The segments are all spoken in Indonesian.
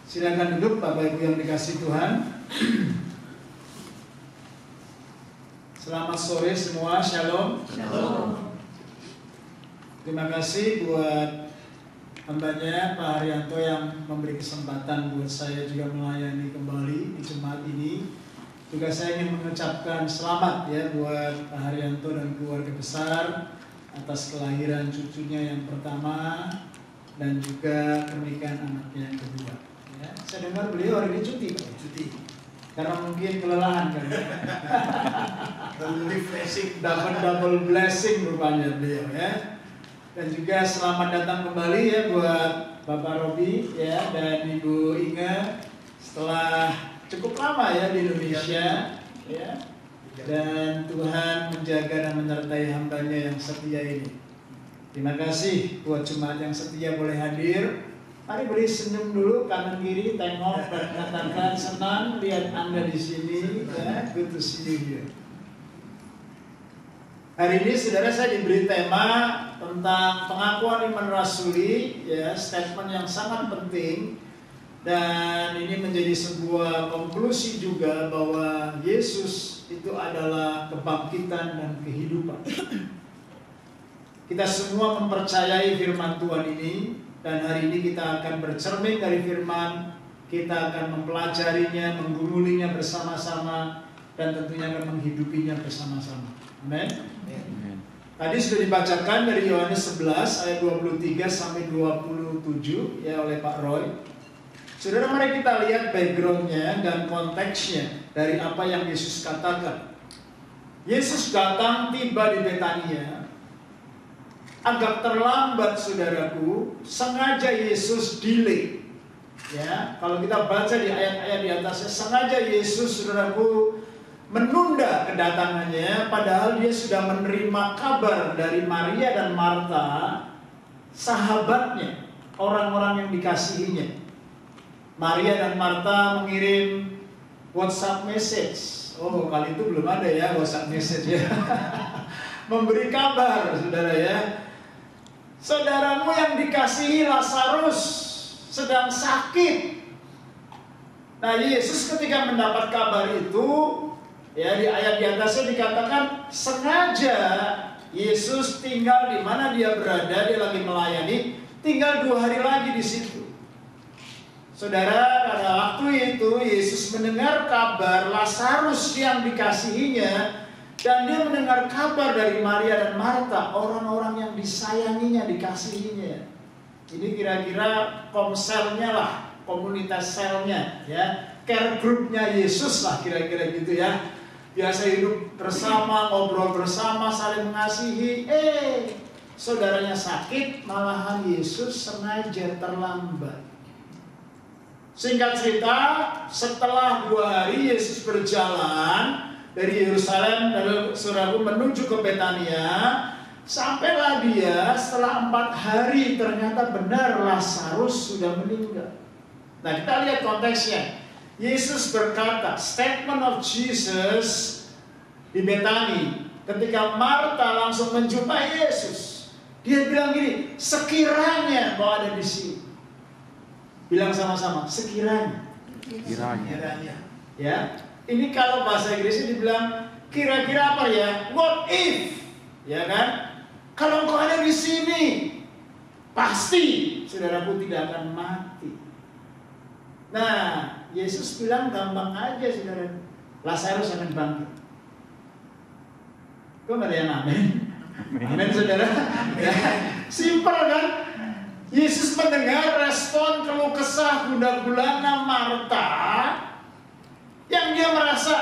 Silakan duduk Bapak Ibu yang dikasihi Tuhan. Selamat sore semua, Shalom. Shalom. Terima kasih buat hambanya Pak Haryanto yang memberi kesempatan buat saya juga melayani kembali di Jumat ini. Juga saya ingin mengucapkan selamat ya buat Pak Haryanto dan keluarga besar atas kelahiran cucunya yang pertama dan juga pernikahan anaknya yang kedua. Ya, saya dengar beliau hari ini cuti, Pak. Cuti. Karena mungkin kelelahan kan. Double blessing rupanya beliau ya. Dan juga selamat datang kembali ya buat Bapak Robi ya dan Ibu Inge setelah cukup lama ya di Indonesia ya. Dan Tuhan menjaga dan menyertai hambanya yang setia ini. Terima kasih buat jemaat yang setia boleh hadir. Mari beri senyum dulu kanan kiri, tengok dan katakan senang lihat Anda di sini ya. Good to see you here. Hari ini saudara saya diberi tema tentang pengakuan iman rasuli ya, statement yang sangat penting. Dan ini menjadi sebuah konklusi juga bahwa Yesus itu adalah kebangkitan dan kehidupan. Kita semua mempercayai firman Tuhan ini. Dan hari ini kita akan bercermin dari firman. Kita akan mempelajarinya, menggumulinya bersama-sama. Dan tentunya akan menghidupinya bersama-sama. Amin. Tadi sudah dibacakan dari Yohanes 11 ayat 23 sampai 27 ya oleh Pak Roy. Saudara, mari kita lihat backgroundnya dan konteksnya dari apa yang Yesus katakan. Yesus datang tiba di Betania. Agak terlambat saudaraku, sengaja Yesus delay. Ya, kalau kita baca di ayat-ayat di atasnya, sengaja Yesus saudaraku menunda kedatangannya, padahal dia sudah menerima kabar dari Maria dan Marta, sahabatnya, orang-orang yang dikasihinya. Maria dan Marta mengirim WhatsApp message. Oh, kali itu belum ada ya WhatsApp message ya. Memberi kabar, saudara ya. Saudaramu yang dikasihi Lazarus sedang sakit. Nah, Yesus ketika mendapat kabar itu, ya di ayat di atasnya dikatakan sengaja Yesus tinggal di mana dia berada, dia lagi melayani, tinggal 2 hari lagi di situ. Saudara, pada waktu itu Yesus mendengar kabar Lazarus yang dikasihinya. Dan dia mendengar kabar dari Maria dan Marta, orang-orang yang disayanginya, dikasihinya. Ini kira-kira komselnya lah, komunitas selnya, ya, care groupnya Yesus lah, kira-kira gitu ya. Biasa hidup bersama, ngobrol bersama, saling mengasihi. Saudaranya sakit, malahan Yesus sengaja terlambat. Singkat cerita, setelah 2 hari Yesus berjalan dari Yerusalem dan saudaraku menuju ke Betania, sampailah dia setelah 4 hari ternyata benar Lazarus sudah meninggal. Nah, kita lihat konteksnya. Yesus berkata, statement of Jesus di Betani, ketika Marta langsung menjumpai Yesus, dia bilang gini, sekiranya kau ada di sini. Bilang sama-sama, sekiranya. Ya. Ini kalau bahasa Inggrisnya dibilang kira-kira apa ya? What if? Ya kan? Kalau engkau ada di sini, pasti saudaraku tidak akan mati. Nah, Yesus bilang gampang aja saudara. Lazarus akan bangkit. Kok nggak ada yang amin? Amin saudara. Ya, simpel kan? Yesus mendengar respon keluh kesah bunda gulana Marta. Yang dia merasa,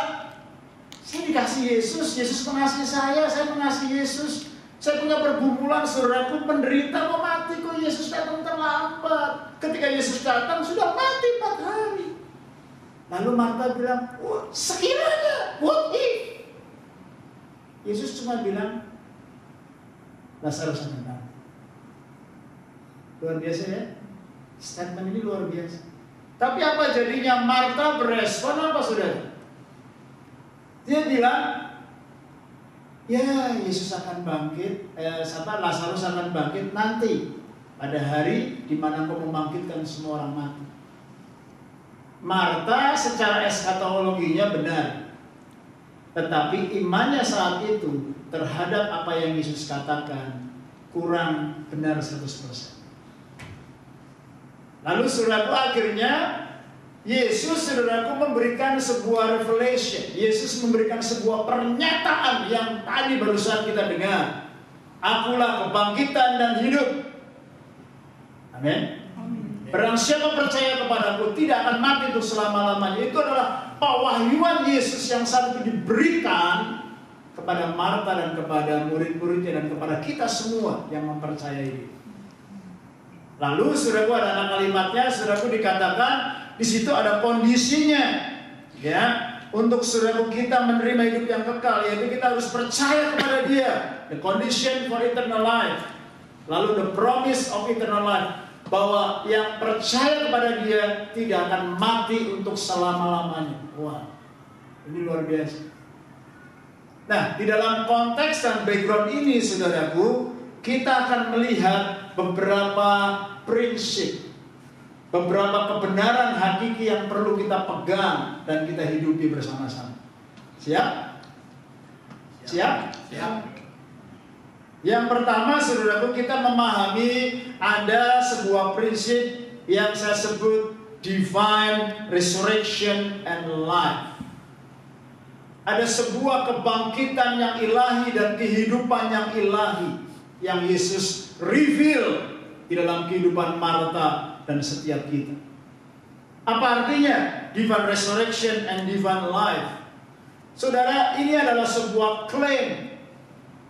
saya dikasih Yesus, Yesus mengasihi saya mengasihi Yesus. Saya punya pergumulan, saudaraku menderita, mau mati kok Yesus datang terlambat. Ketika Yesus datang, sudah mati 4 hari. Lalu Marta bilang, sekiranya, what if? Yesus cuma bilang, Lazarus akan mati. Luar biasa ya, statement ini luar biasa. Tapi apa jadinya Marta berespon apa saudara? Dia bilang, ya Yesus akan bangkit, Lazarus akan bangkit nanti pada hari di mana Engkau membangkitkan semua orang mati. Marta secara eskatologinya benar, tetapi imannya saat itu terhadap apa yang Yesus katakan kurang benar 100%. Lalu saudaraku, akhirnya Yesus, saudaraku, memberikan sebuah revelation. Yesus memberikan sebuah pernyataan yang tadi barusan kita dengar. Akulah kebangkitan dan hidup. Amin. Barang siapa percaya kepadaku tidak akan mati untuk selama-lamanya. Itu adalah pewahyuan Yesus yang saat itu diberikan kepada Marta dan kepada murid-muridnya dan kepada kita semua yang mempercayai. Lalu saudaraku, ada anak kalimatnya, saudaraku, dikatakan di situ ada kondisinya, ya, untuk saudaraku kita menerima hidup yang kekal, yaitu kita harus percaya kepada Dia. The condition for eternal life. Lalu the promise of eternal life, bahwa yang percaya kepada Dia tidak akan mati untuk selama-lamanya. Wah, ini luar biasa. Nah, di dalam konteks dan background ini, saudaraku, kita akan melihat beberapa prinsip, beberapa kebenaran hakiki yang perlu kita pegang dan kita hidupi bersama-sama. Siap? Siap? Siap. Yang pertama, saudaraku, kita memahami ada sebuah prinsip yang saya sebut divine resurrection and life. Ada sebuah kebangkitan yang ilahi dan kehidupan yang ilahi yang Yesus reveal di dalam kehidupan Marta dan setiap kita. Apa artinya divine resurrection and divine life? Saudara, ini adalah sebuah klaim,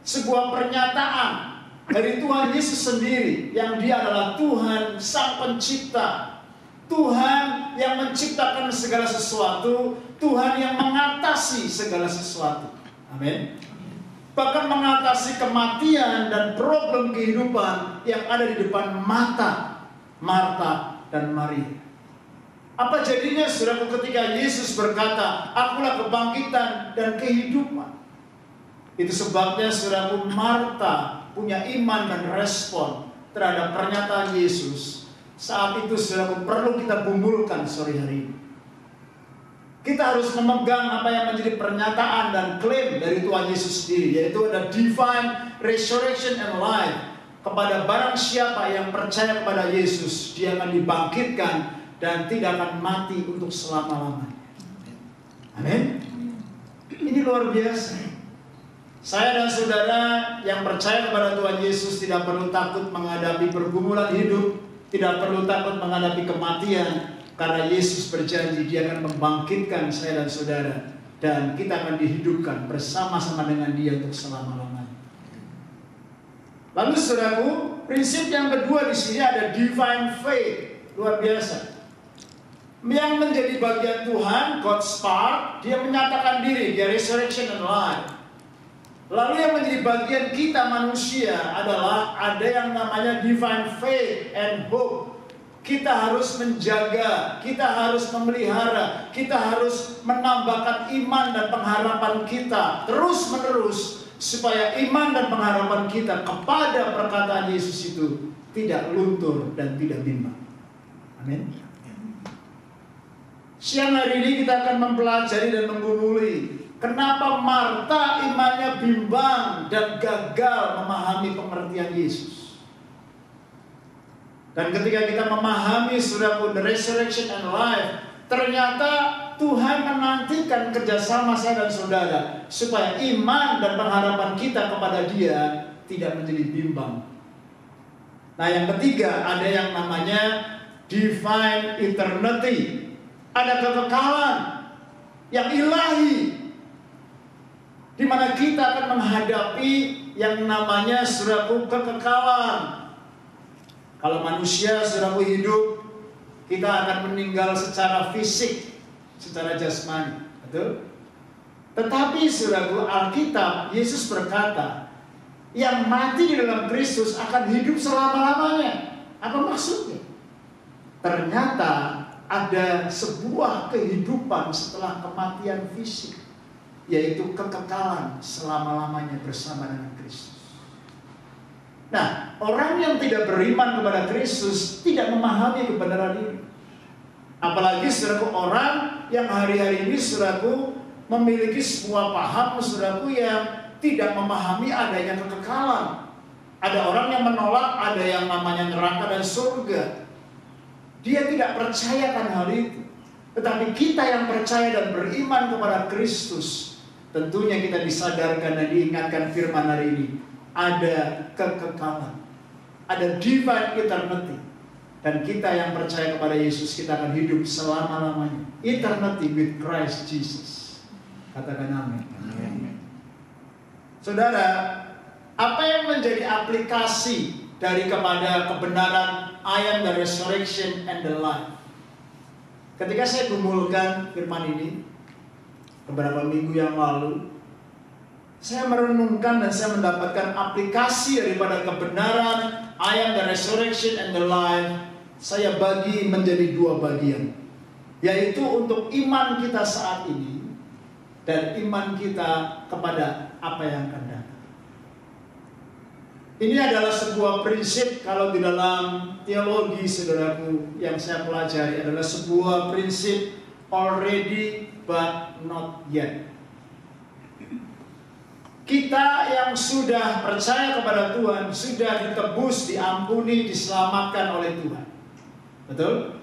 sebuah pernyataan dari Tuhan Yesus sendiri, yang Dia adalah Tuhan Sang Pencipta, Tuhan yang menciptakan segala sesuatu, Tuhan yang mengatasi segala sesuatu. Amin. Bahkan mengatasi kematian dan problem kehidupan yang ada di depan mata Marta dan Maria. Apa jadinya, saudaraku, ketika Yesus berkata, akulah kebangkitan dan kehidupan? Itu sebabnya, saudaraku, Marta punya iman dan respon terhadap pernyataan Yesus. Saat itu, saudaraku, perlu kita bumbulkan sore hari ini. Kita harus memegang apa yang menjadi pernyataan dan klaim dari Tuhan Yesus sendiri, yaitu ada divine resurrection and life. Kepada barang siapa yang percaya kepada Yesus, dia akan dibangkitkan dan tidak akan mati untuk selama-lamanya. Amin. Ini luar biasa. Saya dan saudara yang percaya kepada Tuhan Yesus tidak perlu takut menghadapi pergumulan hidup, tidak perlu takut menghadapi kematian, karena Yesus berjanji Dia akan membangkitkan saya dan saudara, dan kita akan dihidupkan bersama-sama dengan Dia untuk selama-lamanya. Lalu, saudaraku, prinsip yang kedua di sini ada divine faith. Luar biasa. Yang menjadi bagian Tuhan, God's part, Dia menyatakan diri, Dia resurrection and life. Lalu yang menjadi bagian kita manusia adalah ada yang namanya divine faith and hope. Kita harus menjaga, kita harus memelihara, kita harus menambahkan iman dan pengharapan kita terus-menerus, supaya iman dan pengharapan kita kepada perkataan Yesus itu tidak luntur dan tidak bimbang. Amin. Siang hari ini kita akan mempelajari dan menggumuli kenapa Marta imannya bimbang dan gagal memahami pengertian Yesus. Dan ketika kita memahami, saudaraku, the resurrection and life, ternyata Tuhan menantikan kerjasama saya dan saudara supaya iman dan pengharapan kita kepada Dia tidak menjadi bimbang. Nah, yang ketiga ada yang namanya divine eternity. Ada kekekalan yang ilahi, di mana kita akan menghadapi yang namanya, saudaraku, kekekalan. Kalau manusia, saudaraku, hidup, kita akan meninggal secara fisik, secara jasmani, betul? Tetapi, saudaraku, Alkitab, Yesus berkata, yang mati di dalam Kristus akan hidup selama-lamanya. Apa maksudnya? Ternyata ada sebuah kehidupan setelah kematian fisik, yaitu kekekalan selama-lamanya bersama dengan Kristus. Nah, orang yang tidak beriman kepada Kristus tidak memahami kebenaran ini. Apalagi saudaraku, orang yang hari-hari ini saudaraku memiliki sebuah paham saudaraku yang tidak memahami adanya kekekalan. Ada orang yang menolak ada yang namanya neraka dan surga. Dia tidak percayakan hal itu. Tetapi kita yang percaya dan beriman kepada Kristus, tentunya kita disadarkan dan diingatkan firman hari ini. Ada kekekalan, ada divine eternity. Dan kita yang percaya kepada Yesus, kita akan hidup selama-lamanya. Eternity with Christ Jesus. Katakan amin. Amin. Saudara, apa yang menjadi aplikasi kepada kebenaran I am the resurrection and the life? Ketika saya gumulkan firman ini beberapa minggu yang lalu, saya merenungkan dan saya mendapatkan aplikasi daripada kebenaran I am the resurrection and the life. Saya bagi menjadi dua bagian, yaitu untuk iman kita saat ini dan iman kita kepada apa yang akan datang. Ini adalah sebuah prinsip kalau di dalam teologi saudaraku yang saya pelajari, adalah sebuah prinsip already but not yet. Kita yang sudah percaya kepada Tuhan, sudah ditebus, diampuni, diselamatkan oleh Tuhan. Betul?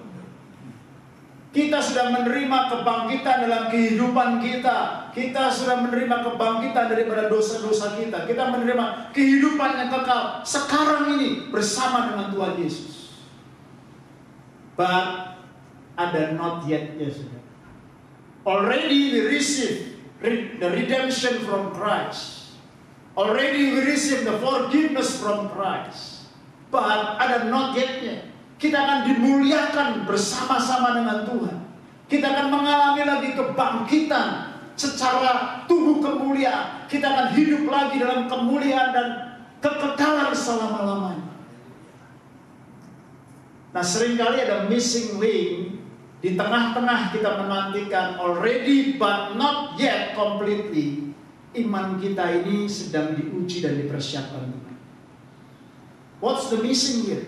Kita sudah menerima kebangkitan dalam kehidupan kita. Kita sudah menerima kebangkitan daripada dosa-dosa kita. Kita menerima kehidupan yang kekal sekarang ini bersama dengan Tuhan Yesus. But ada not yet, ya sudah. Already we receive the redemption from Christ. Already we receive the forgiveness from Christ. But ada not yet-nya. Kita akan dimuliakan bersama-sama dengan Tuhan. Kita akan mengalami lagi kebangkitan secara tubuh kemuliaan. Kita akan hidup lagi dalam kemuliaan dan kekekalan selama-lamanya. Nah, seringkali ada missing link di tengah-tengah kita menantikan already but not yet completely. Iman kita ini sedang diuji dan dipersiapkan Tuhan. What's the missing here?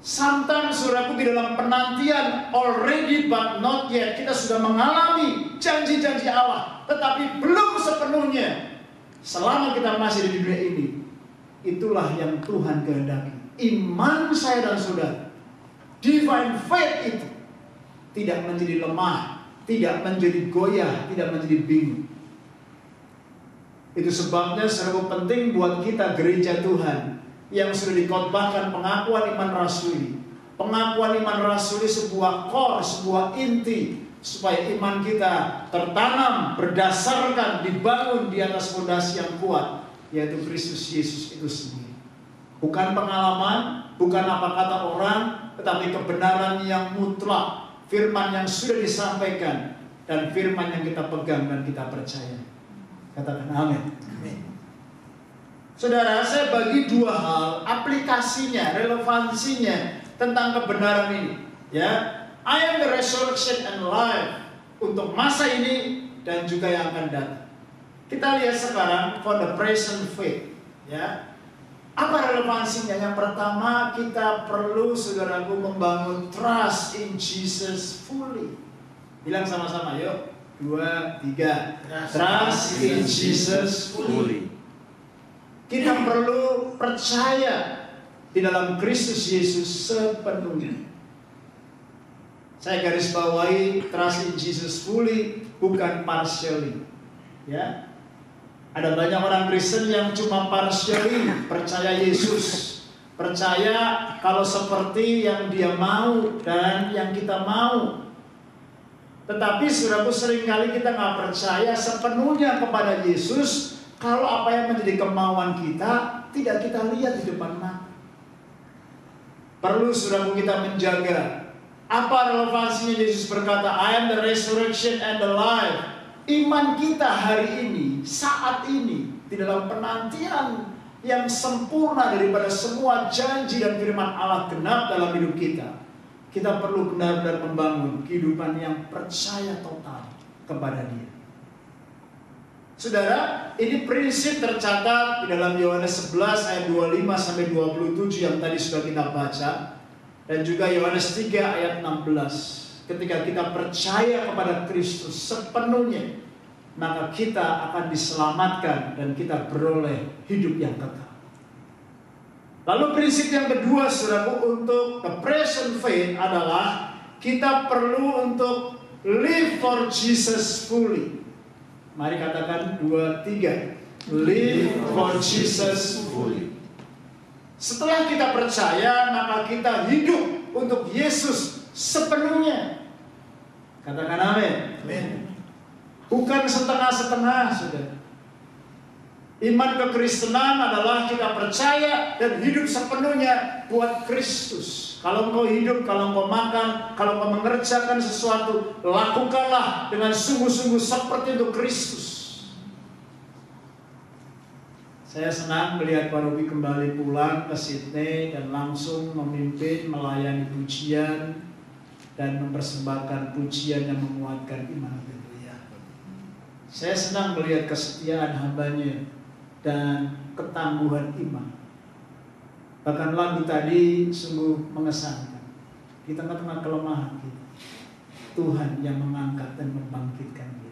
Sometimes saudaraku, di dalam penantian already but not yet, kita sudah mengalami janji-janji Allah, tetapi belum sepenuhnya. Selama kita masih di dunia ini, itulah yang Tuhan kehendaki. Iman saya dan saudara, divine faith itu tidak menjadi lemah, tidak menjadi goyah, tidak menjadi bingung. Itu sebabnya sangat penting buat kita gereja Tuhan yang sudah dikhotbahkan pengakuan iman rasuli. Pengakuan iman rasuli sebuah core, sebuah inti, supaya iman kita tertanam, berdasarkan, dibangun di atas fondasi yang kuat, yaitu Kristus Yesus itu sendiri. Bukan pengalaman, bukan apa kata orang, tetapi kebenaran yang mutlak, firman yang sudah disampaikan, dan firman yang kita pegang dan kita percaya. Katakan amin. Saudara, saya bagi dua hal, aplikasinya, relevansinya tentang kebenaran ini. Ya, I am the resurrection and life untuk masa ini dan juga yang akan datang. Kita lihat sekarang for the present faith. Ya, apa relevansinya? Yang pertama, kita perlu, saudaraku, membangun trust in Jesus fully. Bilang sama-sama, yuk. 2, 3. Trust in Jesus fully. Kita perlu percaya di dalam Kristus Yesus sepenuhnya. Saya garis bawahi trust in Jesus fully, bukan partially. Ya, ada banyak orang Kristen yang cuma partially percaya Yesus, percaya kalau seperti yang Dia mau dan yang kita mau. Tetapi saudaraku, seringkali kita nggak percaya sepenuhnya kepada Yesus. Kalau apa yang menjadi kemauan kita tidak kita lihat di depan mata. Perlu saudaraku kita menjaga. Apa relevansinya Yesus berkata, I am the resurrection and the life. Iman kita hari ini, saat ini, di dalam penantian yang sempurna daripada semua janji dan firman Allah genap dalam hidup kita. Kita perlu benar-benar membangun kehidupan yang percaya total kepada Dia. Saudara, ini prinsip tercatat di dalam Yohanes 11 ayat 25 sampai 27 yang tadi sudah kita baca. Dan juga Yohanes 3 ayat 16. Ketika kita percaya kepada Kristus sepenuhnya, maka kita akan diselamatkan dan kita beroleh hidup yang kekal. Lalu prinsip yang kedua, saudaraku, untuk the present faith adalah kita perlu untuk live for Jesus fully. Mari katakan 2, 3. Live for Jesus fully. Setelah kita percaya, maka kita hidup untuk Yesus sepenuhnya. Katakan amin. Amin. Bukan setengah-setengah, saudara. Iman kekristenan adalah kita percaya dan hidup sepenuhnya buat Kristus. Kalau engkau hidup, kalau engkau makan, kalau engkau mengerjakan sesuatu, lakukanlah dengan sungguh-sungguh seperti untuk Kristus. Saya senang melihat Pak Robi kembali pulang ke Sydney dan langsung memimpin, melayani pujian dan mempersembahkan pujian yang menguatkan iman haleluya. Saya senang melihat kesetiaan hambanya dan ketangguhan iman. Bahkan lagu tadi sungguh mengesankan. Di tengah-tengah kelemahan kita, Tuhan yang mengangkat dan membangkitkan kita.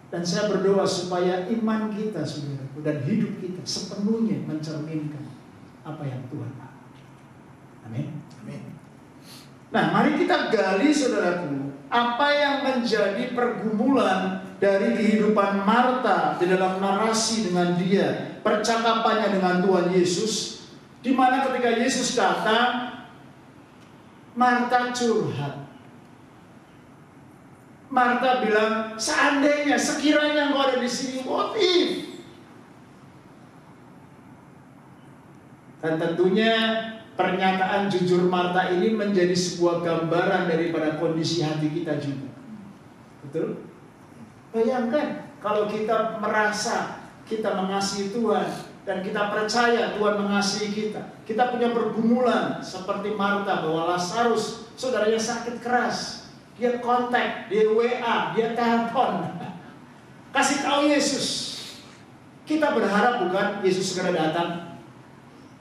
Dan saya berdoa supaya iman kita, saudaraku, dan hidup kita sepenuhnya mencerminkan apa yang Tuhan mau. Amin. Amin. Nah, mari kita gali, saudaraku, apa yang menjadi pergumulan dari kehidupan Marta di dalam narasi dengan dia, percakapannya dengan Tuhan Yesus, di mana ketika Yesus datang, Marta curhat. Marta bilang, seandainya, sekiranya engkau ada di sini, what if? Dan tentunya pernyataan jujur Marta ini menjadi sebuah gambaran daripada kondisi hati kita juga. Betul? Bayangkan kalau kita merasa kita mengasihi Tuhan dan kita percaya Tuhan mengasihi kita. Kita punya pergumulan seperti Marta bahwa Lazarus, saudaranya sakit keras. Dia kontak, dia WA, dia telepon. Kasih tahu Yesus. Kita berharap bukan Yesus segera datang.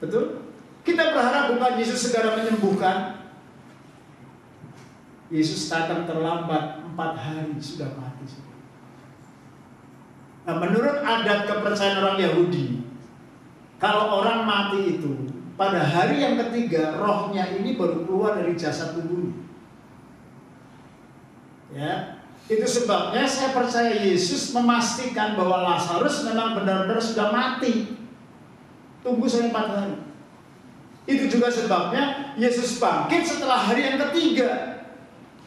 Betul? Kita berharap bukan Yesus segera menyembuhkan. Yesus datang terlambat, 4 hari sudah mati. Nah, menurut adat kepercayaan orang Yahudi, kalau orang mati itu, pada hari yang ketiga, rohnya ini baru keluar dari jasad tubuhnya. Ya, itu sebabnya saya percaya Yesus memastikan bahwa Lazarus memang benar-benar sudah mati. Tunggu sampai 4 hari. Itu juga sebabnya Yesus bangkit setelah hari yang ketiga,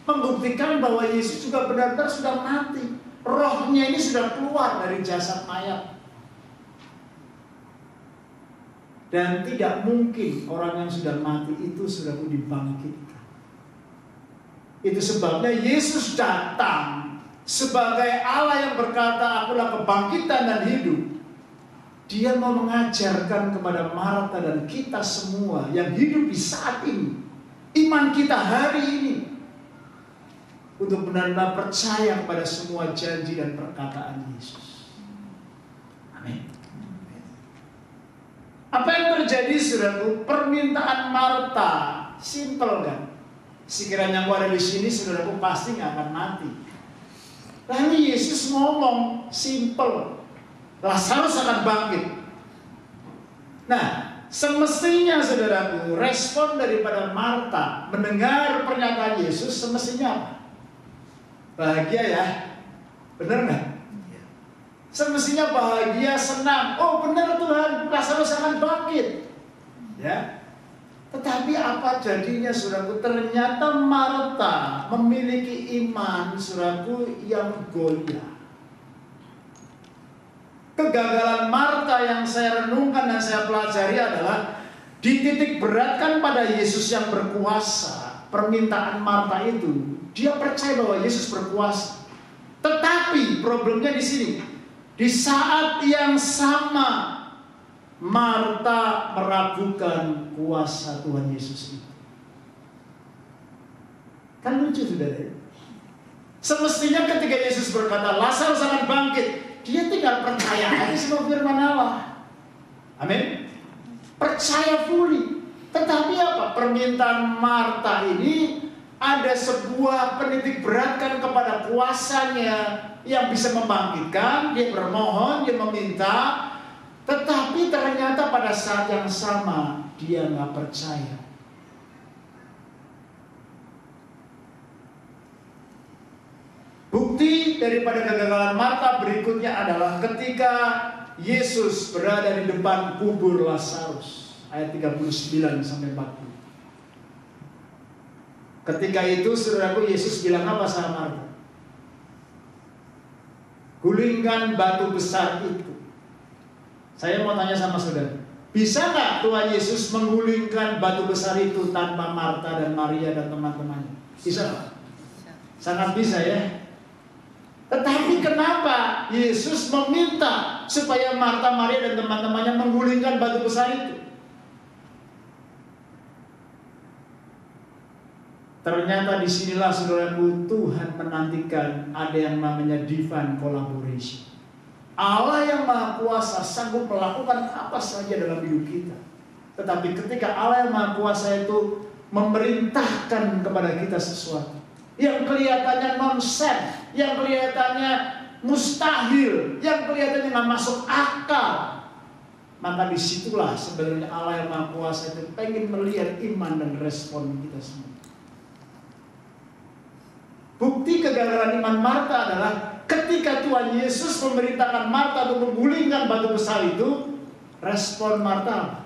membuktikan bahwa Yesus juga benar-benar sudah mati. Rohnya ini sudah keluar dari jasad mayat. Dan tidak mungkin orang yang sudah mati itu sudah dibangkitkan. Itu sebabnya Yesus datang sebagai Allah yang berkata, akulah kebangkitan dan hidup. Dia mau mengajarkan kepada Marta dan kita semua yang hidup di saat ini, iman kita hari ini, untuk benar-benar percaya kepada semua janji dan perkataan Yesus. Amin. Apa yang terjadi, saudaraku? Permintaan Marta simple kan? Sekiranya engkau ada di sini, saudaraku, pasti nggak akan mati. Lalu Yesus ngomong simple, Lazarus akan bangkit. Nah, semestinya, saudaraku, respon daripada Marta mendengar pernyataan Yesus semestinya apa? Bahagia ya, benar nggak? Semestinya bahagia, senang. Oh benar Tuhan, Lazarus akan bangkit. Ya. Tetapi apa jadinya, saudaraku? Ternyata Marta memiliki iman, saudaraku, yang goyah. Kegagalan Marta yang saya renungkan dan saya pelajari adalah dititik beratkan pada Yesus yang berkuasa. Permintaan Marta itu, dia percaya bahwa Yesus berkuasa. Tetapi problemnya di sini, di saat yang sama Marta meragukan kuasa Tuhan Yesus itu. Kan lucu, saudara. Semestinya ketika Yesus berkata Lazarus akan bangkit, dia tinggal percaya aja sama firman Allah. Amin. Percaya fully. Tetapi apa? Permintaan Marta ini ada sebuah penitik beratkan kepada kuasanya yang bisa membangkitkan. Dia bermohon, dia meminta, tetapi ternyata pada saat yang sama dia nggak percaya. Bukti daripada kegagalan Marta berikutnya adalah ketika Yesus berada di depan kubur Lazarus, ayat 39 sampai 40. Ketika itu saudaraku, Yesus bilang apa sama Marta? Gulingkan batu besar itu. Saya mau tanya sama saudara, bisa nggak Tuhan Yesus menggulingkan batu besar itu tanpa Marta dan Maria dan teman-temannya? Bisa nggak? Sangat bisa ya. Tetapi kenapa Yesus meminta supaya Marta, Maria dan teman-temannya menggulingkan batu besar itu? Ternyata disinilah saudaraku Tuhan menantikan ada yang namanya divine collaboration. Allah yang Maha Kuasa sanggup melakukan apa saja dalam hidup kita. Tetapi ketika Allah yang Maha Kuasa itu memerintahkan kepada kita sesuatu yang kelihatannya nonsen, yang kelihatannya mustahil, yang kelihatannya nggak masuk akal, maka disitulah sebenarnya Allah yang Maha Kuasa itu pengen melihat iman dan respon kita semua. Bukti kegagalan iman Marta adalah ketika Tuhan Yesus memerintahkan Marta untuk menggulingkan batu besar itu, respon Marta,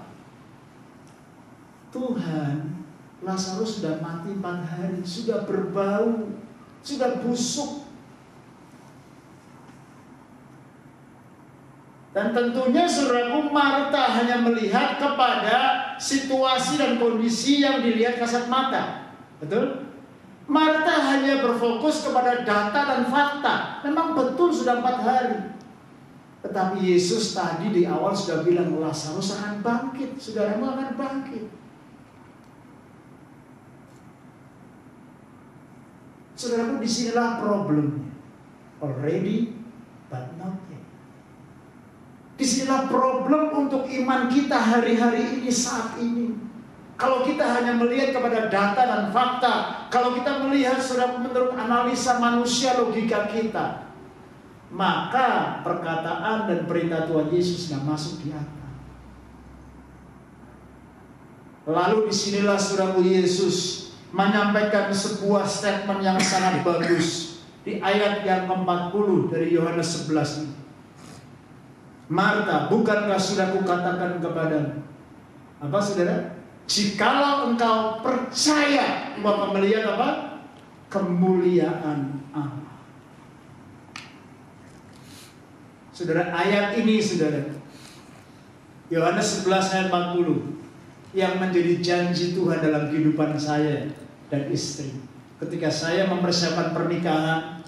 Tuhan, Lazarus sudah mati 4 hari, sudah berbau, sudah busuk. Dan tentunya saudaraku, Marta hanya melihat kepada situasi dan kondisi yang dilihat kasat mata. Betul? Marta hanya berfokus kepada data dan fakta. Memang betul sudah 4 hari. Tetapi Yesus tadi di awal sudah bilang Lazarus akan bangkit, saudaramu akan bangkit. Saudaraku, disinilah problemnya. Already, but not yet. Disinilah problem untuk iman kita hari-hari ini, saat ini. Kalau kita hanya melihat kepada data dan fakta, kalau kita melihat saudara menurut analisa manusia, logika kita, maka perkataan dan perintah Tuhan Yesus tidak masuk di akal. Lalu disinilah saudara Yesus menyampaikan sebuah statement yang sangat bagus di ayat yang ke-40 dari Yohanes 11 ini. Marta, bukankah sudah kukatakan kepadamu? Apa saudara? Jikalau engkau percaya, maka melihat apa? Kemuliaan Allah. Saudara, ayat ini saudara, Yohanes 11 ayat 40, yang menjadi janji Tuhan dalam kehidupan saya dan istri. Ketika saya mempersiapkan pernikahan,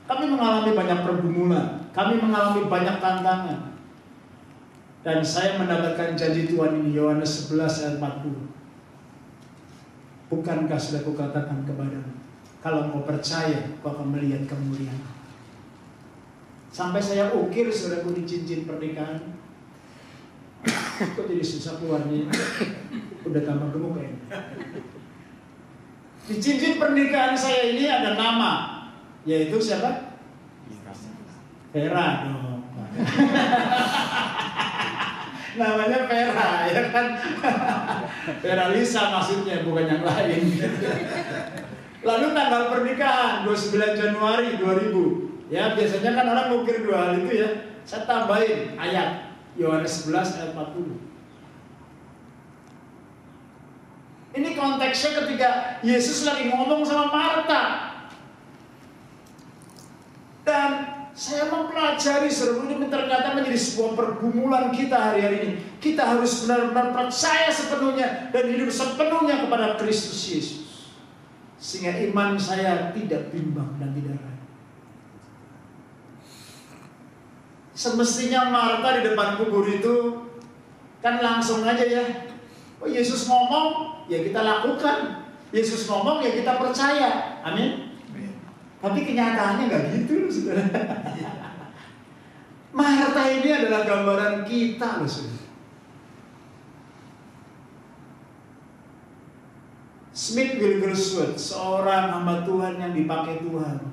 kami mengalami banyak pergumulan, kami mengalami banyak tantangan. Dan saya mendapatkan janji Tuhan ini, Yohanes 11 ayat 40. Bukankah sudah kukatakan kepadamu, kalau mau percaya, kau akan melihat kemuliaan Allah. Sampai saya ukir saudaraku di cincin pernikahan. Kok jadi susah keluarnya? Udah tambah gemuk ya. Di cincin pernikahan saya ini ada nama, yaitu siapa? Vera dong. Namanya Vera, ya kan? Vera Lisa maksudnya, bukan yang lain. Lalu tanggal pernikahan 29 Januari 2000. Ya, biasanya kan orang ngukir 2 hal itu ya. Saya tambahin ayat Yohanes 11 ayat 40. Ini konteksnya ketika Yesus lagi ngomong sama Marta. Dan saya mempelajari seru ini ternyata menjadi sebuah pergumulan kita hari-hari ini. Kita harus benar-benar percaya sepenuhnya dan hidup sepenuhnya kepada Kristus Yesus. Sehingga iman saya tidak bimbang dan tidak ragu. Semestinya Marta di depan kubur itu kan langsung aja ya. Oh, Yesus ngomong, ya kita lakukan. Yesus ngomong, ya kita percaya. Amin. Tapi kenyataannya nggak gitu loh, saudara. Marta ini adalah gambaran kita loh, saudara. Smith Wigglesworth, seorang hamba Tuhan yang dipakai Tuhan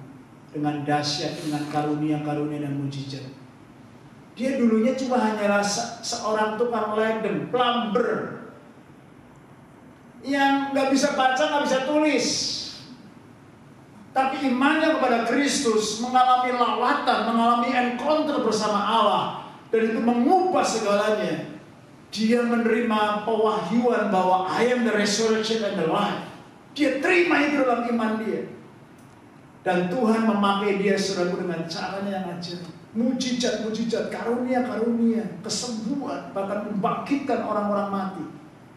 dengan dahsyat, dengan karunia-karunia dan mujizat. Dia dulunya cuma hanyalah seorang tukang ledeng, plumber, yang nggak bisa baca, nggak bisa tulis. Tapi imannya kepada Kristus, mengalami lawatan, mengalami encounter bersama Allah, dan itu mengubah segalanya. Dia menerima pewahyuan bahwa I am the resurrection and the life. Dia terima itu dalam iman dia. Dan Tuhan memakai dia saudaraku dengan caranya yang ajaib. Mujizat-mujizat, karunia-karunia, kesembuhan, bahkan membangkitkan orang-orang mati.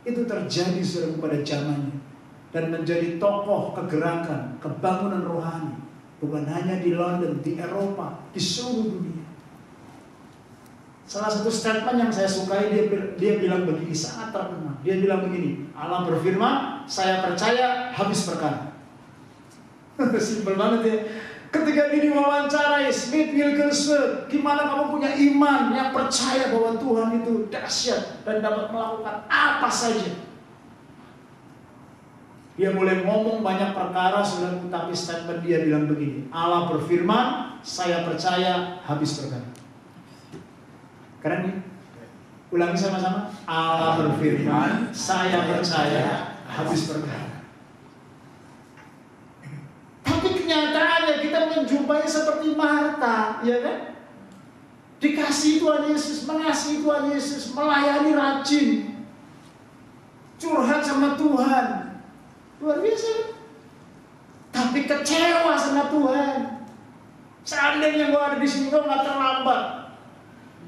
Itu terjadi saudaraku pada zamannya. Dan menjadi tokoh kegerakan, kebangunan rohani. Bukan hanya di London, di Eropa, di seluruh dunia. Salah satu statement yang saya sukai, dia bilang begini, sangat terkenal. Dia bilang begini, Allah berfirman, saya percaya, habis perkara. Simpel banget ya. Ketika dia diwawancarai, Smith Wigglesworth, gimana kamu punya iman yang percaya bahwa Tuhan itu dahsyat dan dapat melakukan apa saja. Dia boleh ngomong banyak perkara, saudara, tapi statement dia bilang begini, Allah berfirman, saya percaya, habis perkara. Keren nih? Ulangi sama-sama. Allah berfirman, saya percaya, habis perkara. Tapi kenyataannya kita menjumpai seperti Marta, ya kan? Dikasih Tuhan Yesus, mengasihi Tuhan Yesus, melayani rajin, curhat sama Tuhan, luar biasa kan? Tapi kecewa sama Tuhan. Seandainya gue ada di sini, gue nggak terlambat.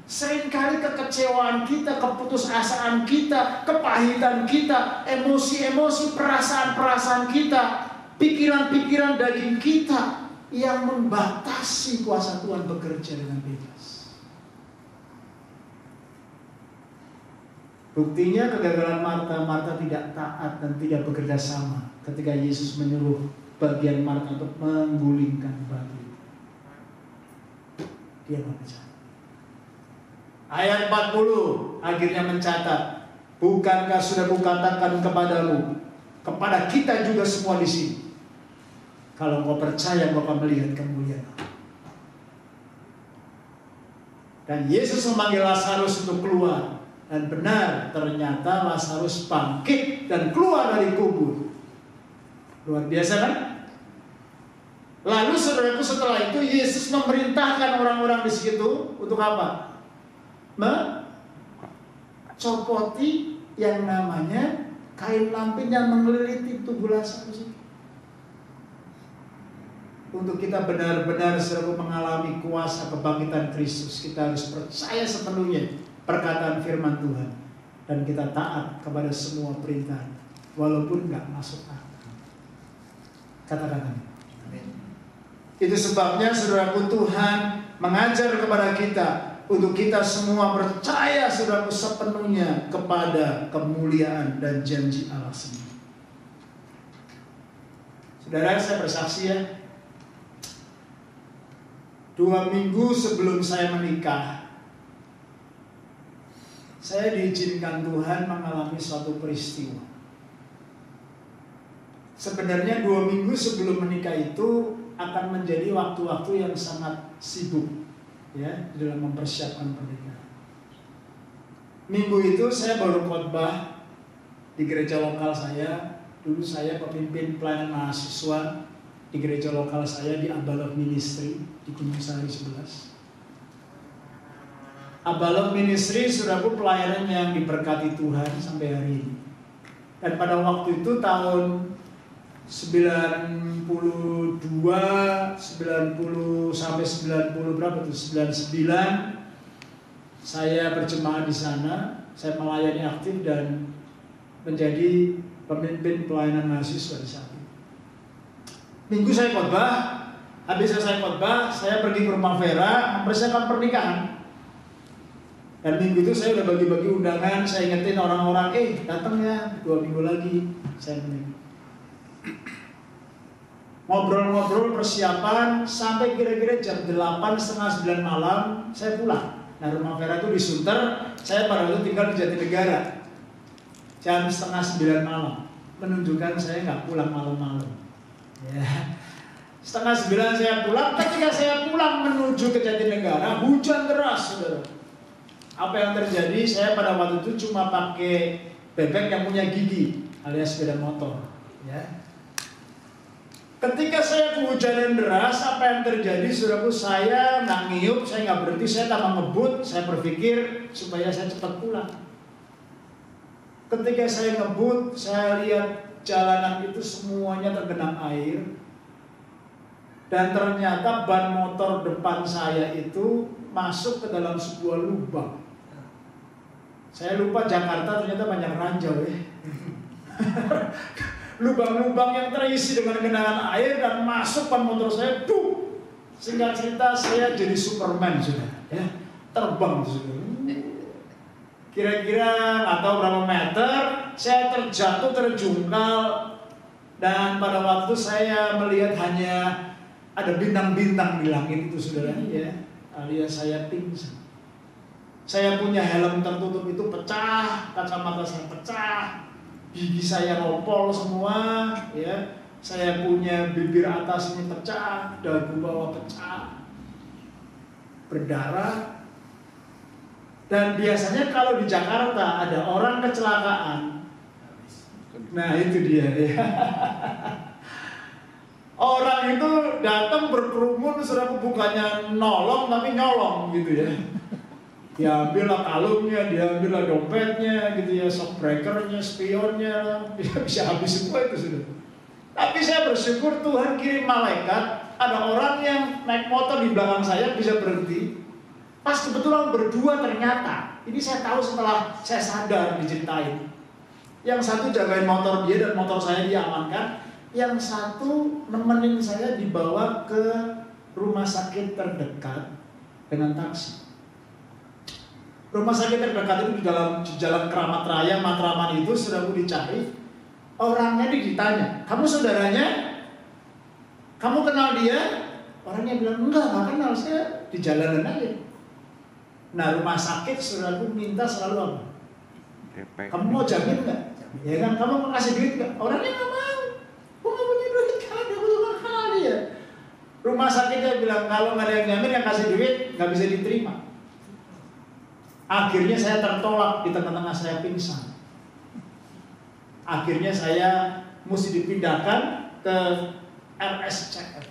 Seringkali kekecewaan kita, keputusasaan kita, kepahitan kita, emosi-emosi, perasaan-perasaan kita, pikiran-pikiran daging kita yang membatasi kuasa Tuhan bekerja dengan bebas. Buktinya kegagalan Marta tidak taat dan tidak bekerja sama ketika Yesus menyuruh bagian Marta untuk menggulingkan batu. Dia bekerja. Ayat 40 akhirnya mencatat, bukankah sudah kukatakan kepadamu, kepada kita juga semua di sini, kalau kau percaya kau akan melihat kemuliaan. Dan Yesus memanggil Lazarus untuk keluar, dan benar ternyata Lazarus bangkit dan keluar dari kubur. Luar biasa kan? Lalu saudaraku, setelah itu Yesus memerintahkan orang-orang di situ untuk apa? Mencopoti yang namanya kain lampin yang mengelilingi tubuh Lazarus. Untuk kita benar-benar selalu mengalami kuasa kebangkitan Kristus, kita harus percaya sepenuhnya perkataan firman Tuhan, dan kita taat kepada semua perintah walaupun nggak masuk akal. Katakan amin. Itu sebabnya saudaraku, Tuhan mengajar kepada kita untuk kita semua percaya saudaraku sepenuhnya kepada kemuliaan dan janji Allah sendiri. Saudara, saya bersaksi ya, 2 minggu sebelum saya menikah, saya diizinkan Tuhan mengalami suatu peristiwa. Sebenarnya 2 minggu sebelum menikah itu akan menjadi waktu-waktu yang sangat sibuk, ya, dalam mempersiapkan pernikahan. Minggu itu saya baru khotbah di gereja lokal saya. Dulu saya pemimpin pelayanan mahasiswa di gereja lokal saya di Abalok Ministry di Gunung Sari 11. Abalok Ministry saudaraku pelayanan yang diberkati Tuhan sampai hari ini. Dan pada waktu itu tahun 92, 90 sampai 90 berapa tuh? 99 saya berjemaah di sana, saya melayani aktif dan menjadi pemimpin pelayanan mahasiswa di sana. Minggu saya khotbah, habis selesai khotbah, saya pergi ke rumah Vera mempersiapkan pernikahan. Dan minggu itu saya udah bagi-bagi undangan, saya ingetin orang-orang, datang ya 2 minggu lagi saya menikah. Ngobrol-ngobrol persiapan sampai kira-kira jam 8, setengah 9 malam saya pulang. Nah, rumah Vera itu di Sunter, saya pada waktu tinggal di Jatinegara. Jam setengah 9 malam. menunjukkan saya nggak pulang malam-malam. Ya. 8:30 saya pulang. Ketika saya pulang menuju ke Jatinegara, hujan deras, saudara. Apa yang terjadi? Saya pada waktu itu cuma pakai bebek yang punya gigi, alias sepeda motor. Ya. Ketika saya kehujanan deras, apa yang terjadi? Saudaraku, saya nggak ngiyup, saya nggak berhenti, saya tambah ngebut. Saya berpikir supaya saya cepat pulang. Ketika saya ngebut, saya lihat jalanan itu semuanya tergenang air. Dan ternyata ban motor depan saya itu masuk ke dalam sebuah lubang. Saya lupa Jakarta ternyata banyak ranjau ya. Lubang-lubang yang terisi dengan genangan air dan masuk ban motor saya. Singkat cerita saya jadi Superman sudah. Ya, terbang sudah. Kira-kira atau berapa meter, saya terjatuh terjungkal. Dan pada waktu saya melihat hanya ada bintang-bintang di langit itu saudara, ya, alias saya pingsan. Saya punya helm tertutup itu pecah, kacamata saya pecah, gigi saya rompol semua, ya. Saya punya bibir atas ini pecah, dagu bawah pecah, berdarah. Dan biasanya kalau di Jakarta ada orang kecelakaan, nah itu dia, ya. Orang itu datang berkerumun, saudara, bukannya nolong tapi nyolong gitu ya. Diambillah kalungnya, diambillah dompetnya gitu ya, shockbreakernya, spionnya, bisa habis semua itu sudah. Tapi saya bersyukur Tuhan kirim malaikat, ada orang yang naik motor di belakang saya bisa berhenti. Pas kebetulan berdua ternyata, ini saya tahu setelah saya sadar diceritain. Yang satu jagain motor dia dan motor saya diamankan. Yang satu nemenin saya dibawa ke rumah sakit terdekat dengan taksi. Rumah sakit terdekat itu di dalam Jalan Keramat Raya, Matraman itu sudah dicari. Orangnya ditanya, kamu saudaranya? Kamu kenal dia? Orangnya bilang, enggak kenal, saya di jalanan aja. Nah, rumah sakit saudaraku minta selalu apa? Kamu mau jamin nggak? Ya kan, kamu mau kasih duit nggak? Orangnya nggak mau. Aku nggak punya duit, kan aku cuma kenal dia. Rumah sakitnya bilang kalau nggak ada yang jamin yang kasih duit nggak bisa diterima. Akhirnya saya tertolak di tengah-tengah saya pingsan. Akhirnya saya mesti dipindahkan ke RSCM.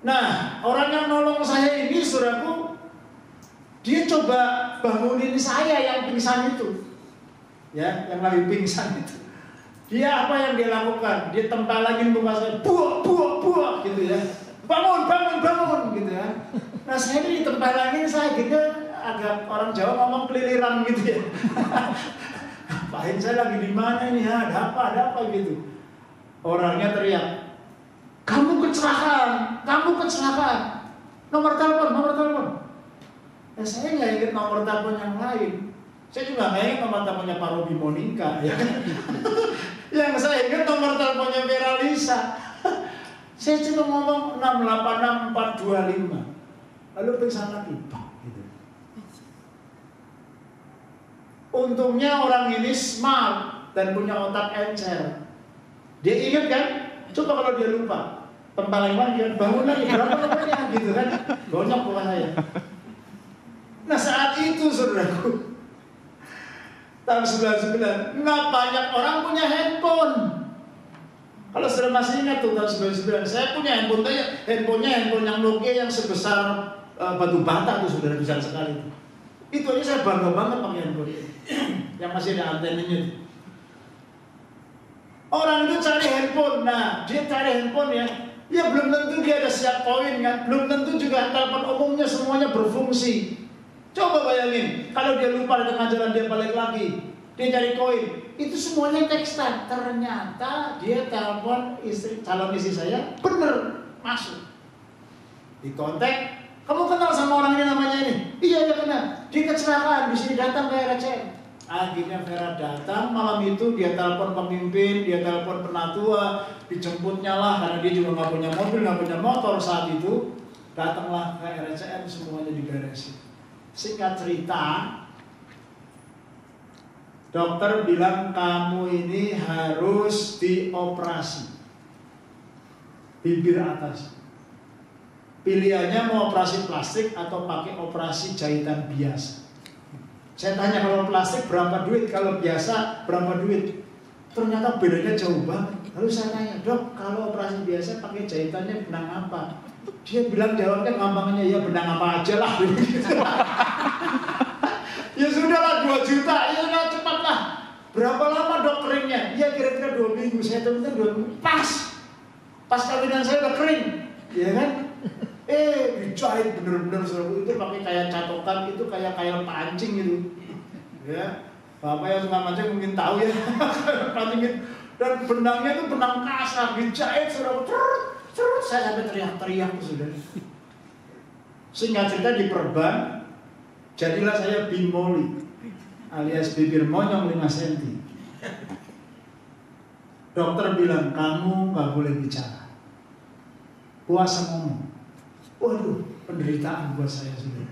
Nah, orang yang nolong saya ini, saudaraku, dia coba bangunin saya yang pingsan itu, ya, yang lagi pingsan itu. Dia apa yang dia lakukan? Dia tempelin muka saya, buak, gitu ya. Bangun, gitu ya. Nah, saya ini ditempelin, saya gitu agak orang Jawa ngomong keliliran gitu ya. Ngapain saya lagi di mana ini? Ya, ada apa gitu. Orangnya teriak, kamu kecelakaan. Nomor telepon. Nah, saya nggak ingat nomor telepon yang lain. Saya juga nggak ingat nomor teleponnya Pak Robi Monika, ya kan? Yang saya ingat nomor teleponnya Vera Lisa. Saya cuma ngomong 686425. Lalu pingsan lagi, gitu. Untungnya orang ini smart dan punya otak encer. Dia ingat kan? Coba kalau dia lupa, tempelin dia bangun lagi, berapa nomornya gitu kan? Gonyok bukan saya. Nah, saat itu saudaraku, tahun 99, nggak banyak orang punya handphone. Kalau saudara masih ingat tuh tahun 99, saya punya handphonenya yang Nokia yang sebesar batu bata tuh, saudara, besar sekali. Itu aja saya bangga banget pakai handphone ini, yang masih ada antenanya. Orang itu cari handphone, nah dia cari handphone ya belum tentu dia ada siap koin kan, belum tentu juga telepon umumnya semuanya berfungsi. Coba bayangin, kalau dia lupa di tengah jalan dia balik lagi, dia cari koin, itu semuanya tekstan. Ternyata dia telepon calon istri saya, bener masuk. Di kontak, kamu kenal sama orang ini namanya ini? Iya dia kenal. Dia kecelakaan di sini, datang ke RCM. Akhirnya Vera datang malam itu, dia telepon pemimpin, dia telepon penatua, dijemputnya lah karena dia juga nggak punya mobil, nggak punya motor saat itu. Datanglah ke RCM, semuanya diberesin. Singkat cerita, Dokter bilang kamu ini harus dioperasi bibir atas. Pilihannya mau operasi plastik atau pakai operasi jahitan biasa. Saya tanya, kalau plastik berapa duit, kalau biasa berapa duit? Ternyata bedanya jauh banget. Lalu saya tanya, dok, kalau operasi biasa pakai jahitannya benang apa? Dia bilang, jawabnya gampangnya, ya benang apa aja lah. Ya sudahlah, 2 juta, ya udah cepat lah. Berapa lama dok keringnya? Ya kira-kira 2 minggu. Saya temukan 2 minggu. Pas kawinan saya udah kering, ya kan? Dijahit bener-bener itu pakai kayak catokan, itu kayak pancing gitu. Ya, bapak yang suka mancing mungkin tahu ya. Pancing, dan benangnya itu benang kasar, dijahit sudah terus saya sampai teriak-teriak tuh sudah. Singkat cerita diperban, jadilah saya bimoli alias bibir monyong 5 cm. Dokter bilang kamu nggak boleh bicara, puasa ngomong. Waduh, penderitaan buat saya sudah.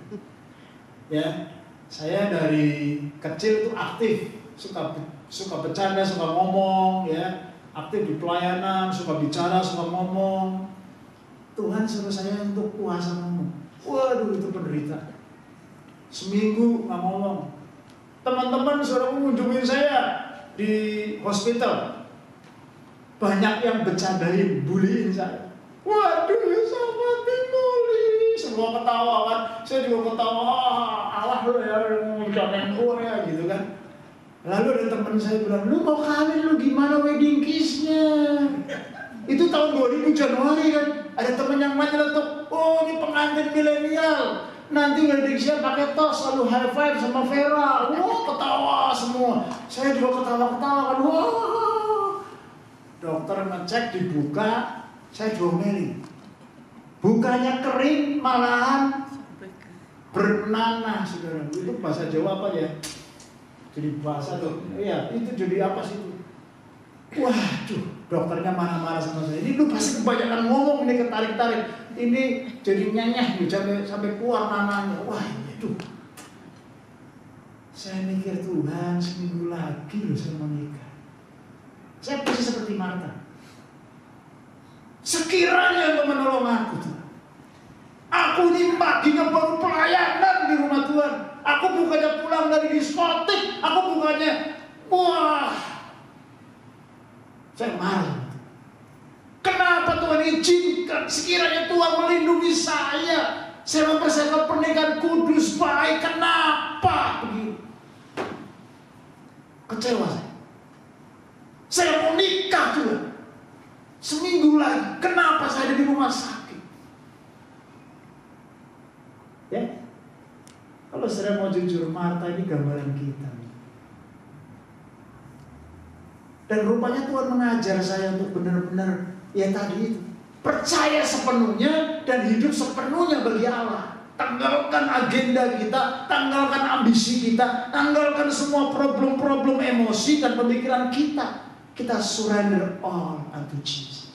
Ya, saya dari kecil tuh aktif, suka bercanda, suka ngomong, ya, aktif di pelayanan, suka bicara, suka ngomong. Tuhan suruh saya untuk puasa ngomong. Waduh, itu penderitaan. Seminggu nggak ngomong. Teman-teman suruh mengunjungi saya di hospital. Banyak yang bercandain, buliin saya. Waduh, sahabat bimoli. Semua ketawa kan. Saya juga ketawa. Allah lu ya, ngucapin gue ya gitu kan. Lalu ada teman saya bilang, lu mau kawin lu gimana wedding kiss-nya? Itu tahun 2000 Januari kan. Ada teman yang main letuk, oh ini pengantin milenial. Nanti wedding kiss-nya pakai tos, lalu high five sama Vera. Wah, ketawa semua. Saya juga ketawa-ketawa kan. Wah. Dokter ngecek, dibuka. Saya diomelin. Bukannya kering, malahan bernanah, saudara. Itu bahasa Jawa apa ya? Jadi bahasa tuh. Iya, itu jadi apa sih itu? Waduh, dokternya marah-marah sama saya. Ini lu pasti kebanyakan ngomong, ini ketarik-tarik. Ini jadi nyanyah sampai keluar nanahnya. Wah, itu. Saya mikir, Tuhan, seminggu lagi loh saya mau nikah. Saya persis seperti Marta. Sekiranya untuk menolong aku Tuhan. Aku ini paginya baru pelayanan di rumah Tuhan. Aku bukannya pulang dari diskotik. Aku bukannya, wah. Saya marah. Kenapa Tuhan izinkan? Sekiranya Tuhan melindungi saya. Saya mempersiapkan pernikahan kudus baik. Kenapa begitu? Kecewa saya. Saya mau nikah Tuhan. Seminggu lagi, kenapa saya ada di rumah sakit? Ya, kalau saya mau jujur, Marta ini gambaran kita. Dan rupanya Tuhan mengajar saya untuk benar-benar, ya tadi itu, percaya sepenuhnya dan hidup sepenuhnya bagi Allah. Tanggalkan agenda kita, tanggalkan ambisi kita, tanggalkan semua problem-problem emosi dan pemikiran kita. Kita surrender all unto Jesus.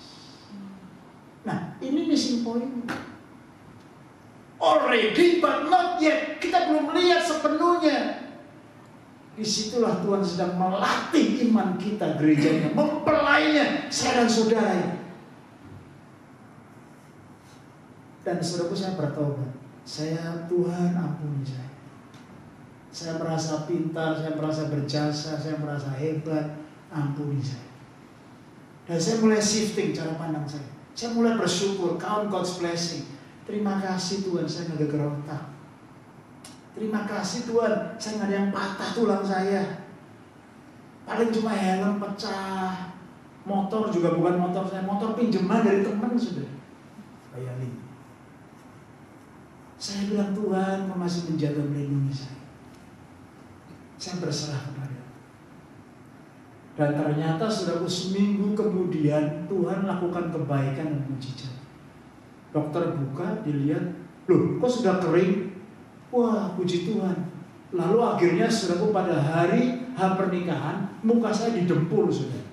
Nah, ini missing point. Already but not yet. Kita belum melihat sepenuhnya. Disitulah Tuhan sedang melatih iman kita, gerejanya, mempelainya, saya dan saudara. Dan saudaraku, saya bertobat. Tuhan ampuni saya. Saya merasa pintar, saya merasa berjasa, saya merasa hebat. Ampuni saya. Dan saya mulai shifting cara pandang saya. Saya mulai bersyukur, count God's blessing. Terima kasih Tuhan, saya nggak geger otak. Terima kasih Tuhan, saya nggak ada yang patah tulang saya. Paling cuma helm pecah. Motor juga bukan motor saya, motor pinjaman dari teman sudah. Bayangin. Saya bilang, Tuhan, Kau masih menjaga melindungi saya. Saya berserah kepada. Dan ternyata saudaraku, seminggu kemudian Tuhan lakukan kebaikan dan mujizat. Dokter buka, dilihat, loh kok sudah kering? Wah, puji Tuhan. Lalu akhirnya saudaraku, pada hari pernikahan, muka saya didempul saudara.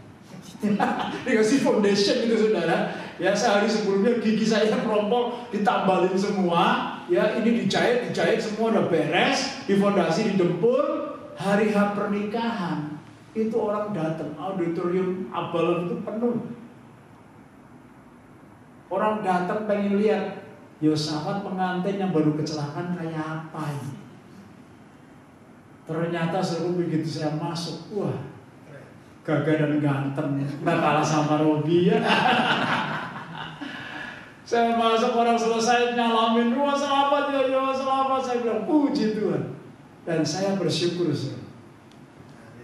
Dikasih foundation itu saudara. Ya, sehari sebelumnya gigi saya merompol, ditambalin semua. Ya, ini dijahit semua udah beres, difondasi, didempul. hari H pernikahan, itu orang datang, auditorium Abalon itu penuh. Orang datang pengen lihat, Yosafat pengantin yang baru kecelakaan kayak apa ini. Ternyata seru begitu saya masuk, wah, gagah dan ganteng, nggak kalah sama Robi ya. Saya masuk, orang selesai nyalamin, wah selamat ya, selamat. Saya bilang, puji Tuhan. Dan saya bersyukur, saudara.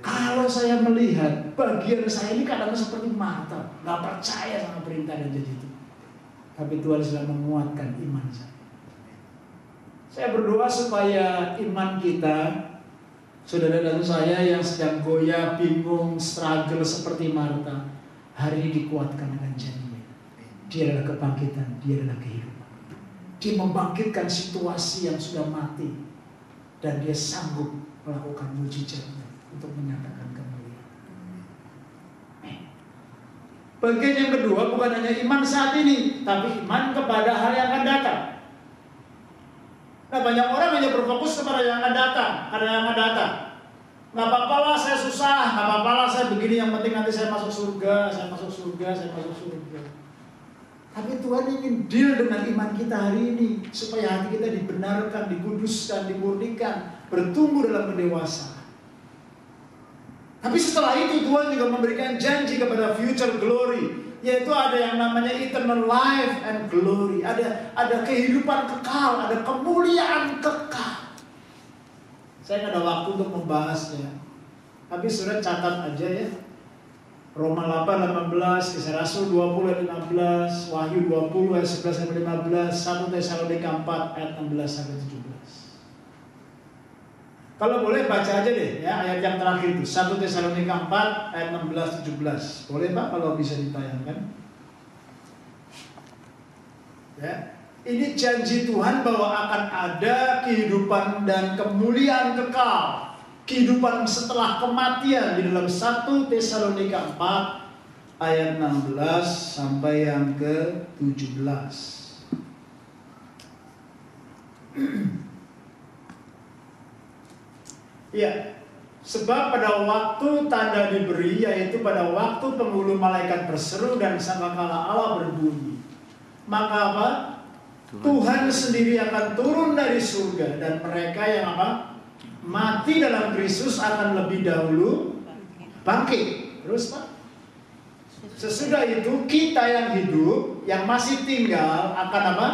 Kalau saya melihat bagian saya ini kadang seperti Marta, nggak percaya sama perintah dan janji itu. Tapi Tuhan sedang menguatkan iman saya. Saya berdoa supaya iman kita, saudara dan saya yang sedang goyah, bingung, struggle seperti Marta, hari ini dikuatkan dengan janji. Dia adalah kebangkitan, dia adalah kehidupan. Dia membangkitkan situasi yang sudah mati, dan dia sanggup melakukan mujizatnya untuk menyatakan kemuliaan. Bagian yang kedua bukan hanya iman saat ini, tapi iman kepada hal yang akan datang. Nah, banyak orang hanya berfokus kepada yang akan datang, ada yang akan datang. Nggak apa-apa lah saya susah, nggak apa-apa lah saya begini, yang penting nanti saya masuk surga, saya masuk surga, saya masuk surga. Tapi Tuhan ingin deal dengan iman kita hari ini, supaya hati kita dibenarkan, dikuduskan, dimurnikan, bertumbuh dalam pendewasaan. Tapi setelah itu Tuhan juga memberikan janji kepada future glory, yaitu ada yang namanya eternal life and glory. Ada kehidupan kekal, ada kemuliaan kekal. Saya nggak ada waktu untuk membahasnya, tapi sudah catat aja ya. Roma 8:18, Kisah Rasul 20:15, Wahyu 20 ayat 11-15, 1 Tesalonika 4 ayat 16-17. Kalau boleh baca aja deh ya ayat yang terakhir itu, 1 Tesalonika 4 ayat 16-17. Boleh Pak kalau bisa ditayangkan? Ya. Ini janji Tuhan bahwa akan ada kehidupan dan kemuliaan kekal. Kehidupan setelah kematian di dalam 1 Tesalonika 4 ayat 16 sampai yang ke-17. Ya, sebab pada waktu tanda diberi, yaitu pada waktu penghulu malaikat berseru dan sangkakala Allah berbunyi, maka apa? Tuhan sendiri akan turun dari surga, dan mereka yang apa? Mati dalam Kristus akan lebih dahulu bangkit. Terus Pak, sesudah itu kita yang hidup, yang masih tinggal akan apa?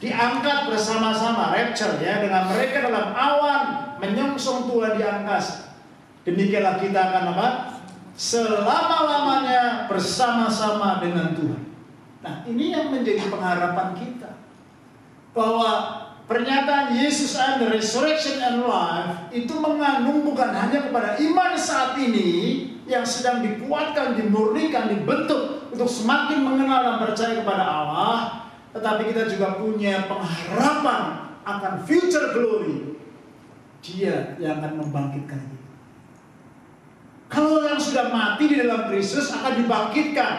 Diangkat bersama-sama, rapture ya, dengan mereka dalam awan menyongsong Tuhan di angkasa. Demikianlah kita akan apa? Selama-lamanya bersama-sama dengan Tuhan. Nah, ini yang menjadi pengharapan kita, bahwa pernyataan Yesus and the resurrection and life itu mengandung bukan hanya kepada iman saat ini yang sedang dikuatkan, dimurnikan, dibentuk untuk semakin mengenal dan percaya kepada Allah, tetapi kita juga punya pengharapan akan future glory. Dia yang akan membangkitkan kita. Kalau yang sudah mati di dalam Kristus akan dibangkitkan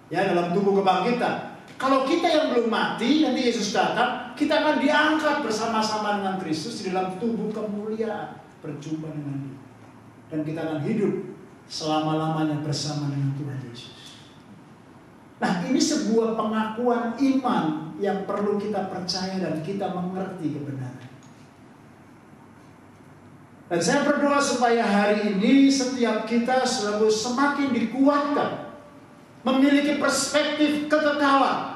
ya dalam tubuh kebangkitan. Kalau kita yang belum mati, nanti Yesus datang, kita akan diangkat bersama-sama dengan Kristus di dalam tubuh kemuliaan, berjumpa dengan Dia. Dan kita akan hidup selama-lamanya bersama dengan Tuhan Yesus. Nah, ini sebuah pengakuan iman yang perlu kita percaya dan kita mengerti kebenaran. Dan saya berdoa supaya hari ini setiap kita selalu semakin dikuatkan, memiliki perspektif kekekalan.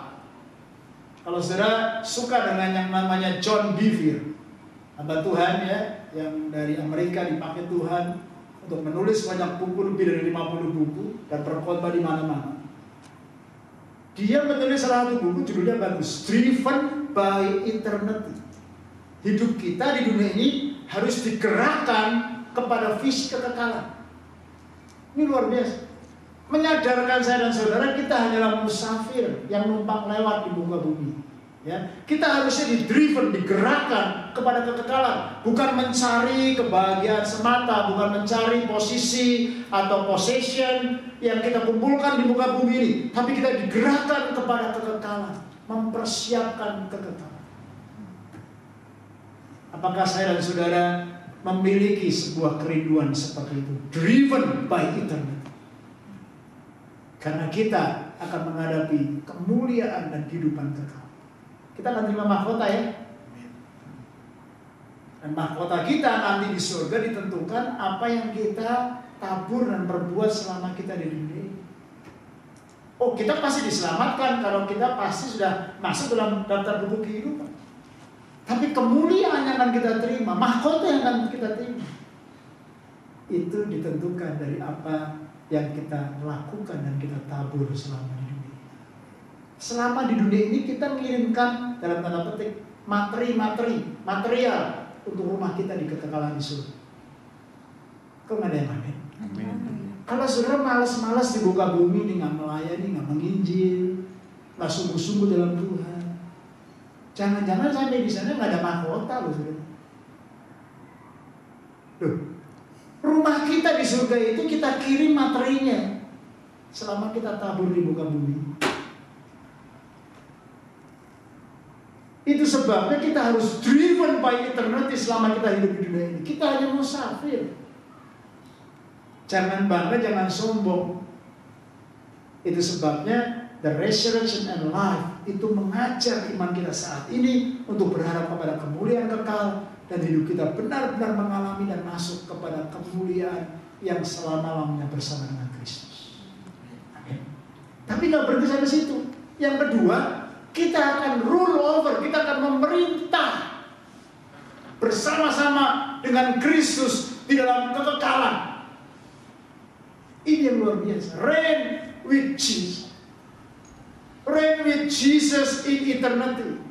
Kalau saudara suka dengan yang namanya John Bevere, hamba Tuhan ya, yang dari Amerika dipakai Tuhan untuk menulis banyak buku, lebih dari 50 buku, dan berkhotbah di mana-mana. Dia menulis salah satu buku, judulnya bagus, Driven by Eternity. Hidup kita di dunia ini harus digerakkan kepada visi kekekalan. Ini luar biasa. Menyadarkan saya dan saudara, kita hanyalah musafir yang numpang lewat di muka bumi. Ya, kita harusnya di-driven, digerakkan kepada kekekalan, bukan mencari kebahagiaan semata, bukan mencari posisi atau possession yang kita kumpulkan di muka bumi ini, tapi kita digerakkan kepada kekekalan, mempersiapkan kekekalan. Apakah saya dan saudara memiliki sebuah kerinduan seperti itu, driven by eternity. Karena kita akan menghadapi kemuliaan dan kehidupan kekal. Kita akan terima mahkota ya. Dan mahkota kita nanti di surga ditentukan apa yang kita tabur dan perbuat selama kita di dunia ini. Oh, kita pasti diselamatkan kalau kita pasti sudah masuk dalam daftar buku kehidupan. Tapi kemuliaan yang akan kita terima, mahkota yang akan kita terima, itu ditentukan dari apa yang kita lakukan dan kita tabur selama di dunia. Selama di dunia ini kita mengirimkan dalam tanda petik material untuk rumah kita di kekekalan di surga. Kok nggak ada yang amin? Kalau saudara malas-malas di muka bumi ini, nggak melayani, nggak menginjil, nggak sungguh-sungguh dalam Tuhan, jangan-jangan sampai di sana nggak ada mahkota loh saudara. Loh, rumah kita di surga itu kita kirim materinya selama kita tabur di muka bumi. Itu sebabnya kita harus driven by eternity selama kita hidup di dunia ini. Kita hanya musafir. Jangan bangga, jangan sombong. Itu sebabnya the resurrection and life itu mengajar iman kita saat ini untuk berharap kepada kemuliaan kekal, dan hidup kita benar-benar mengalami dan masuk kepada kemuliaan yang selama-lamanya bersama dengan Kristus. Amin. Tapi nggak berhenti sampai situ. Yang kedua, kita akan rule over, kita akan memerintah bersama-sama dengan Kristus di dalam kekekalan. Ini yang luar biasa. Reign with Jesus. Reign with Jesus in eternity.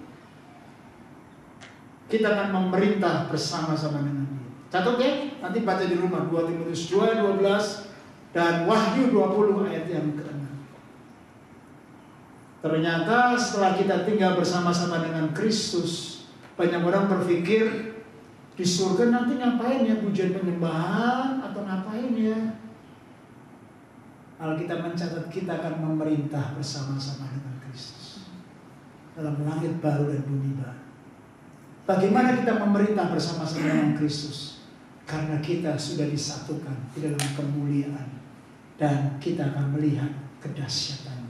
Kita akan memerintah bersama-sama dengan Dia. Catat ya, nanti baca di rumah 2 Timotius 2:12 dan Wahyu 20 ayat yang ke-6. Ternyata setelah kita tinggal bersama-sama dengan Kristus, banyak orang berpikir di surga nanti ngapain ya, pujian penyembahan atau ngapain ya. Alkitab mencatat kita akan memerintah bersama-sama dengan Kristus dalam langit baru dan bumi baru. Bagaimana kita memerintah bersama-sama dengan Kristus? Karena kita sudah disatukan di dalam kemuliaan dan kita akan melihat kedahsyatan.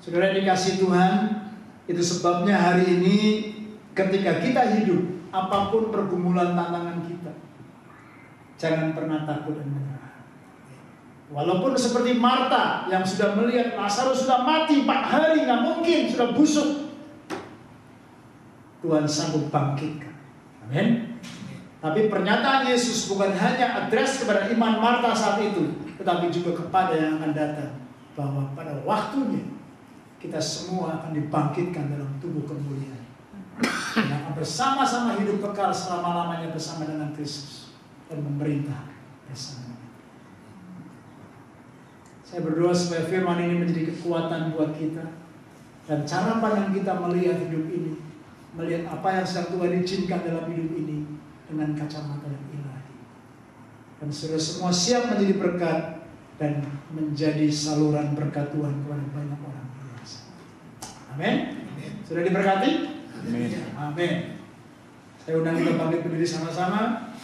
Saudara dikasih Tuhan, itu sebabnya hari ini ketika kita hidup, apapun pergumulan tantangan kita, jangan pernah takut dan menyerah. Walaupun seperti Marta yang sudah melihat Lazarus sudah mati 4 hari, nggak mungkin, sudah busuk, Tuhan sanggup bangkitkan. Amin. Tapi pernyataan Yesus bukan hanya address kepada iman Marta saat itu, tetapi juga kepada yang akan datang, bahwa pada waktunya kita semua akan dibangkitkan dalam tubuh kemuliaan dan akan bersama-sama hidup kekal selama-lamanya bersama dengan Kristus dan memerintah bersama. Saya berdoa supaya firman ini menjadi kekuatan buat kita, dan cara pandang kita melihat hidup ini, melihat apa yang sedang Tuhan izinkan dalam hidup ini dengan kacamata yang ilahi. Dan saudara semua siap menjadi berkat dan menjadi saluran berkat Tuhan kepada banyak orang biasa. Amin. Sudah diberkati? Amin. Saya undang kita bangkit berdiri sama-sama.